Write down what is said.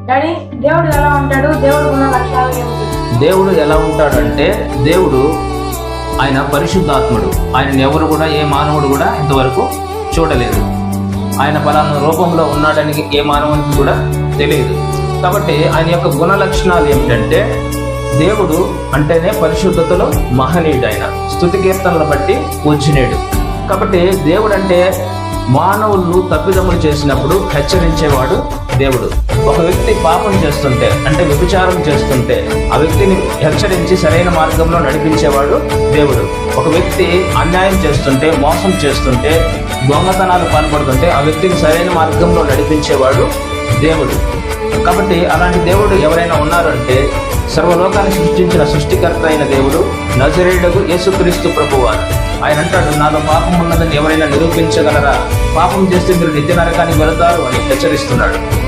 Daddy, దేవుడు ఎలా ఉంటాడు? దేవుడు ఉన్న లక్షణాలు ఏమిటి? దేవుడు ఎలా ఉంటాడంటే, దేవుడు ఆయన పరిశుద్ధాత్ముడు. ఆయనను ఎవరు కూడా, ఏ మానవుడు కూడా ఇంతవరకు చూడలేదు. ఆయన పలానా రూపంలో ఉన్నాడని ఏ మానవునికి కూడా తెలియదు. కాబట్టి ఆయన యొక్క గుణ లక్షణాలు ఏమిటంటే, దేవుడు అంటేనే పరిశుద్ధతలో మహనీయుడు. ఆయన స్తుతి కీర్తనలు బట్టి పూజనీయుడు. కాబట్టి దేవుడు అంటే మానవులు తప్పిదములు చేసినప్పుడు హెచ్చరించేవాడు దేవుడు. ఒక వ్యక్తి పాపం చేస్తుంటే, అంటే వ్యభిచారం చేస్తుంటే, ఆ వ్యక్తిని హెచ్చరించి సరైన మార్గంలో నడిపించేవాడు దేవుడు. ఒక వ్యక్తి అన్యాయం చేస్తుంటే, మోసం చేస్తుంటే, దొంగతనాలు పాల్పడుతుంటే, ఆ వ్యక్తిని సరైన మార్గంలో నడిపించేవాడు దేవుడు. కాబట్టి అలాంటి దేవుడు ఎవరైనా ఉన్నారంటే, సర్వలోకాన్ని సృష్టించిన సృష్టికర్త అయిన దేవుడు, నజరేయుడగు యేసుక్రీస్తు ప్రభువారు. ఆయన అంటాడు, నాలో పాపం ఉన్నదని ఎవరైనా నిరూపించగలరా? పాపం చేస్తే మీరు నిత్య నరకానికి వెళతారు అని హెచ్చరిస్తున్నాడు.